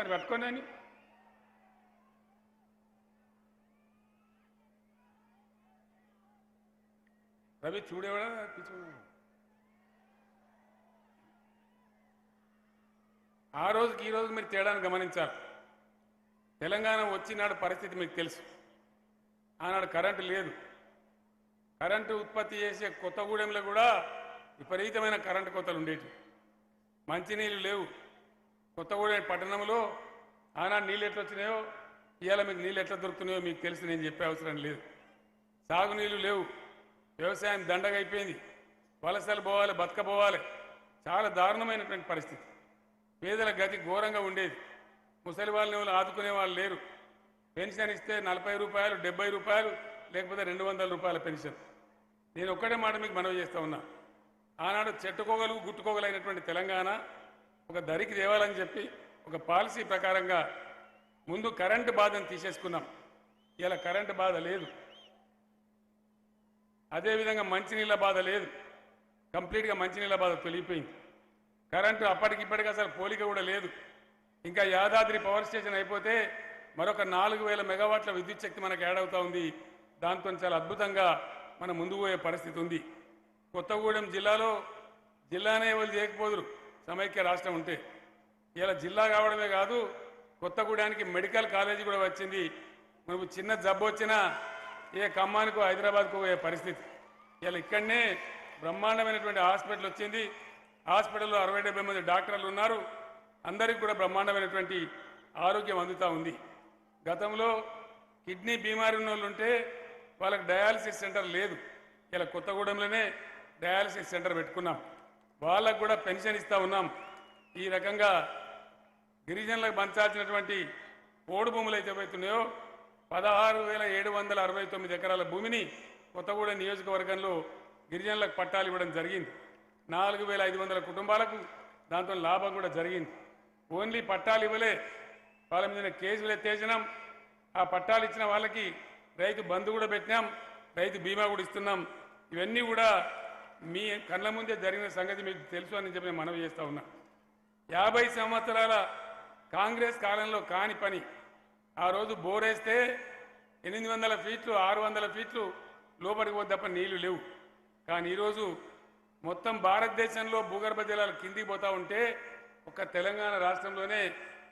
ఇక్కడ పట్టుకోండి. రవి చూడేవాడా ఆ రోజుకి ఈ రోజు మీరు తేడాను గమనించాలి. తెలంగాణ వచ్చినాడు పరిస్థితి మీకు తెలుసు. ఆనాడు కరెంటు లేదు. కరెంటు ఉత్పత్తి చేసే కొత్తగూడెంలో కూడా విపరీతమైన కరెంటు కోతలు ఉండేవి. మంచినీళ్ళు లేవు. కొత్తగూడెం పట్టణంలో ఆనాడు నీళ్ళు ఎట్లా వచ్చినాయో ఇవాళ మీకు నీళ్ళు ఎట్లా దొరుకుతున్నాయో మీకు తెలుసు, నేను చెప్పే అవసరం లేదు. సాగునీళ్ళు లేవు. వ్యవసాయం దండగా అయిపోయింది. వలసలు పోవాలి, బతకపోవాలి. చాలా దారుణమైనటువంటి పరిస్థితి. పేదల గతి ఘోరంగా ఉండేది. ముసలి వాళ్ళని ఆదుకునే వాళ్ళు లేరు. పెన్షన్ ఇస్తే 40 రూపాయలు, 70 రూపాయలు, లేకపోతే 200 రూపాయల పెన్షన్. నేను ఒక్కటే మాట మీకు మనవి చేస్తా ఉన్నా. ఆనాడు చెట్టుకోగలు గుట్టుకోగలైనటువంటి తెలంగాణ ఒక దరికి తేవాలని చెప్పి ఒక పాలసీ ప్రకారంగా ముందు కరెంటు బాధను తీసేసుకున్నాం. ఇలా కరెంటు బాధ లేదు. అదేవిధంగా మంచినీళ్ళ బాధ లేదు. కంప్లీట్గా మంచినీళ్ళ బాధ తొలిగిపోయింది. కరెంటు అప్పటికిప్పటికీ అసలు పోలిక కూడా లేదు. ఇంకా యాదాద్రి పవర్ స్టేషన్ అయిపోతే మరొక 4000 మెగావాట్ల విద్యుత్ శక్తి మనకు యాడ్ అవుతా ఉంది. దాంతో చాలా అద్భుతంగా మనం ముందుకు పోయే పరిస్థితి ఉంది. కొత్తగూడెం జిల్లాలో జిల్లానే ఎవరు చేయకపోదురు సమైక్య రాష్ట్రం ఉంటే. ఇలా జిల్లా కావడమే కాదు, కొత్తగూడెనికి మెడికల్ కాలేజీ కూడా వచ్చింది. మనకు చిన్న జబ్బు వచ్చినా ఏ ఖమ్మానికో హైదరాబాద్కు పోయే పరిస్థితి. ఇలా ఇక్కడనే బ్రహ్మాండమైనటువంటి హాస్పిటల్ వచ్చింది. హాస్పిటల్లో 60-70 మంది డాక్టర్లు ఉన్నారు. అందరికీ కూడా బ్రహ్మాండమైనటువంటి ఆరోగ్యం అందుతూ ఉంది. గతంలో కిడ్నీ బీమారి ఉన్న వాళ్ళు ఉంటే వాళ్ళకి డయాలసిస్ సెంటర్ లేదు. ఇలా కొత్తగూడెంలోనే డయాలసిస్ సెంటర్ పెట్టుకున్నాం. వాళ్ళకు కూడా పెన్షన్ ఇస్తూ ఉన్నాం. ఈ రకంగా గిరిజనులకు పంచాల్సినటువంటి పోడు భూములు అయితే అవుతున్నాయో 16,769 ఎకరాల భూమిని కొత్తగూడెం నియోజకవర్గంలో గిరిజనులకు పట్టాలు ఇవ్వడం జరిగింది. 4,500 కుటుంబాలకు దాంతో లాభం కూడా జరిగింది. ఓన్లీ పట్టాలు ఇవ్వలే, వాళ్ళ మీద కేసులు ఎత్తేసినాం. ఆ పట్టాలు ఇచ్చిన వాళ్ళకి రైతు బంధు కూడా పెట్టినాం, రైతు బీమా కూడా ఇస్తున్నాం. ఇవన్నీ కూడా మీ కళ్ళ ముందే జరిగిన సంగతి మీకు తెలుసు అని చెప్పి నేను మనవి చేస్తూ ఉన్నా. 50 సంవత్సరాల కాంగ్రెస్ కాలంలో కాని పని. ఆ రోజు బోరేస్తే 800 ఫీట్లు 600 ఫీట్లు లోపలికి పోతే తప్ప నీళ్లు లేవు. కానీ ఈరోజు మొత్తం భారతదేశంలో భూగర్భ జలాలు కిందికి పోతూ ఉంటే ఒక్క తెలంగాణ రాష్ట్రంలోనే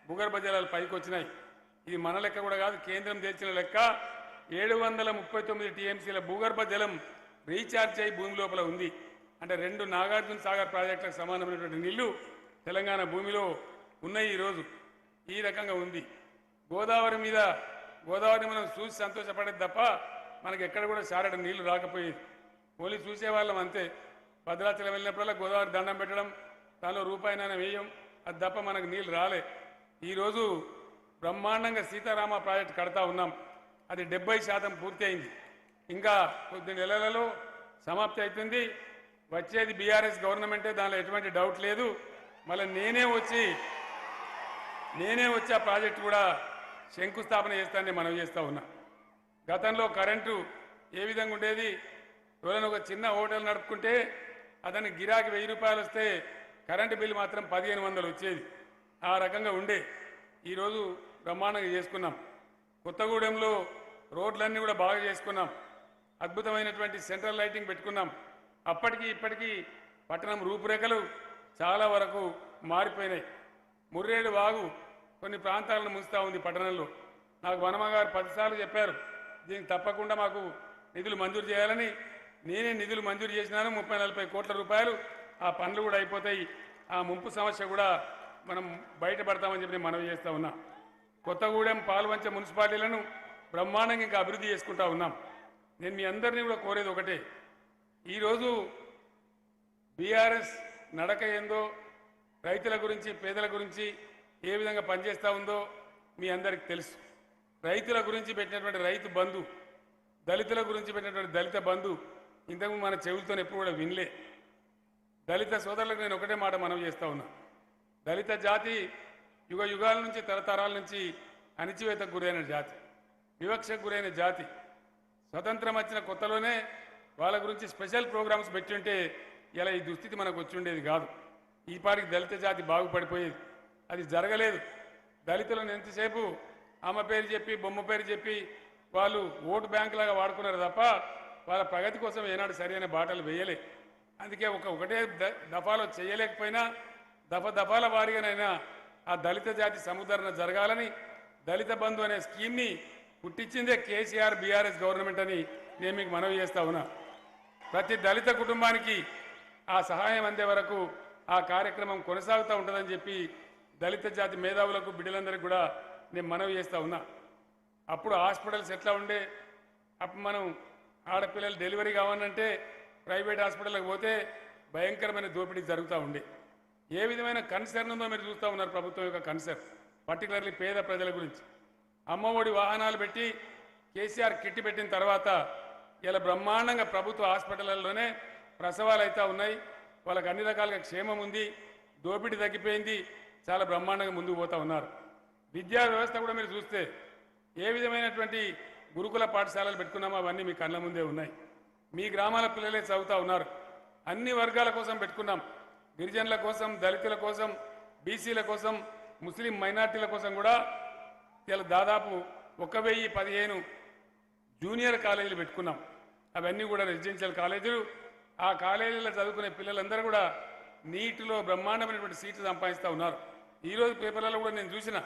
భూగర్భ జలాలు పైకి వచ్చినాయి. ఇది మన లెక్క కూడా కాదు, కేంద్రం తెచ్చిన లెక్క. 739 టీఎంసీల భూగర్భ జలం రీఛార్జ్ అయి భూమి లోపల ఉంది. అంటే 2 నాగార్జున సాగర్ ప్రాజెక్టులకు సమానమైనటువంటి నీళ్లు తెలంగాణ భూమిలో ఉన్నాయి. ఈరోజు ఈ రకంగా ఉంది. గోదావరిని మనం చూసి సంతోషపడేది తప్ప మనకి ఎక్కడ కూడా సారడం నీళ్లు రాకపోయేది. ఓన్లీ చూసేవాళ్ళం అంతే. భద్రాచలం వెళ్ళినప్పుడల్లా గోదావరి దండం పెట్టడం, దానిలో రూపాయినైనా వేయం, అది తప్ప మనకు నీళ్లు రాలే. ఈరోజు బ్రహ్మాండంగా సీతారామ ప్రాజెక్టు కడతా ఉన్నాం. అది 70% పూర్తి అయింది. ఇంకా కొద్ది నెలలలో సమాప్తి అవుతుంది. వచ్చేది బీఆర్ఎస్ గవర్నమెంటే, దానిలో ఎటువంటి డౌట్ లేదు. మళ్ళీ నేనే వచ్చి ఆ ప్రాజెక్టు కూడా శంకుస్థాపన చేస్తానని మనవి చేస్తూ ఉన్నా. గతంలో కరెంటు ఏ విధంగా ఉండేది? ఎవరైనా ఒక చిన్న హోటల్ నడుపుకుంటే అతనికి గిరాకీ 1000 రూపాయలు వస్తే కరెంటు బిల్లు మాత్రం 1500 వచ్చేది. ఆ రకంగా ఉండే. ఈరోజు బ్రహ్మాండంగా చేసుకున్నాం. కొత్తగూడెంలో రోడ్లన్నీ కూడా బాగా చేసుకున్నాం. అద్భుతమైనటువంటి సెంట్రల్ లైటింగ్ పెట్టుకున్నాం. అప్పటికి ఇప్పటికీ పట్టణం రూపురేఖలు చాలా వరకు మారిపోయినాయి. ముర్రేడు వాగు కొన్ని ప్రాంతాలను ముంచుతూ ఉంది పట్టణంలో. నాకు వనమగారు 10 సార్లు చెప్పారు దీనికి తప్పకుండా మాకు నిధులు మంజూరు చేయాలని. నేనే నిధులు మంజూరు చేసినాను, 30-40 కోట్ల రూపాయలు. ఆ పనులు కూడా అయిపోతాయి. ఆ ముంపు సమస్య కూడా మనం బయటపడతామని చెప్పి మనవి చేస్తూ ఉన్నాం. కొత్తగూడెం, పాల్వంచ మున్సిపాలిటీలను బ్రహ్మాండంగా ఇంకా అభివృద్ధి చేసుకుంటా ఉన్నాం. నేను మీ అందరినీ కూడా కోరేది ఒకటే, ఈరోజు బీఆర్ఎస్ నడక ఏందో, రైతుల గురించి పేదల గురించి ఏ విధంగా పనిచేస్తూ ఉందో మీ అందరికీ తెలుసు. రైతుల గురించి పెట్టినటువంటి రైతు బంధు, దళితుల గురించి పెట్టినటువంటి దళిత బంధు ఇంతకు మన చెవులతో ఎప్పుడు కూడా వినలే. దళిత సోదరులకు నేను ఒకటే మాట మనవి చేస్తూ ఉన్నా. దళిత జాతి యుగ యుగాల నుంచి తరతరాల నుంచి అణిచివేతకు గురైన జాతి, వివక్షకు గురైన జాతి. స్వతంత్రం వచ్చిన కొత్తలోనే వాళ్ళ గురించి స్పెషల్ ప్రోగ్రామ్స్ పెట్టుంటే ఇలా ఈ దుస్థితి మనకు వచ్చి ఉండేది కాదు. ఈ పాటికి దళిత జాతి బాగుపడిపోయేది. అది జరగలేదు. దళితులను ఎంతసేపు అమ్మ పేరు చెప్పి బొమ్మ పేరు చెప్పి వాళ్ళు ఓటు బ్యాంక్ లాగా వాడుకున్నారు తప్ప వాళ్ళ ప్రగతి కోసం ఏనాడు సరైన బాటలు వేయలే. అందుకే ఒకటే దఫాలో చేయలేకపోయినా దఫాల వారీగానైనా ఆ దళిత జాతి సముద్ధరణ జరగాలని దళిత బంధు అనే స్కీమ్ని పుట్టించిందే కేసీఆర్ బీఆర్ఎస్ గవర్నమెంట్ అని నేను మీకు మనవి చేస్తా ఉన్నా. ప్రతి దళిత కుటుంబానికి ఆ సహాయం అందే వరకు ఆ కార్యక్రమం కొనసాగుతూ ఉంటుందని చెప్పి దళిత జాతి మేధావులకు బిడ్డలందరికీ కూడా నేను మనవి చేస్తూ ఉన్నా. అప్పుడు హాస్పిటల్స్ ఎట్లా ఉండే, అప్పుడు మనం ఆడపిల్లలు డెలివరీ కావాలంటే ప్రైవేట్ హాస్పిటల్కి పోతే భయంకరమైన దోపిడీ జరుగుతూ ఉండే. ఏ విధమైన కన్సర్న్ ఉందో మీరు చూస్తూ ఉన్నారు. ప్రభుత్వం యొక్క కన్సర్న్ పర్టికులర్లీ పేద ప్రజల గురించి. అమ్మఒడి వాహనాలు పెట్టి కేసీఆర్ కిట్టి పెట్టిన తర్వాత ఇలా బ్రహ్మాండంగా ప్రభుత్వ హాస్పిటళ్లలోనే ప్రసవాలు అయితే ఉన్నాయి. వాళ్ళకి అన్ని రకాలుగా క్షేమం ఉంది, దోపిడీ తగ్గిపోయింది, చాలా బ్రహ్మాండంగా ముందుకు పోతూ ఉన్నారు. విద్యా వ్యవస్థ కూడా మీరు చూస్తే ఏ విధమైనటువంటి గురుకుల పాఠశాలలు పెట్టుకున్నామో అవన్నీ మీ కళ్ళ ముందే ఉన్నాయి. మీ గ్రామాల పిల్లలే చదువుతూ ఉన్నారు. అన్ని వర్గాల కోసం పెట్టుకున్నాం. గిరిజనుల కోసం, దళితుల కోసం, బీసీల కోసం, ముస్లిం మైనార్టీల కోసం కూడా ఇలా దాదాపు 1015 జూనియర్ కాలేజీలు పెట్టుకున్నాం. అవన్నీ కూడా రెసిడెన్షియల్ కాలేజీలు. ఆ కాలేజీలో చదువుకునే పిల్లలందరూ కూడా నీటిలో బ్రహ్మాండమైనటువంటి సీట్లు సంపాదిస్తూ ఉన్నారు. ఈరోజు పేపర్లలో కూడా నేను చూసిన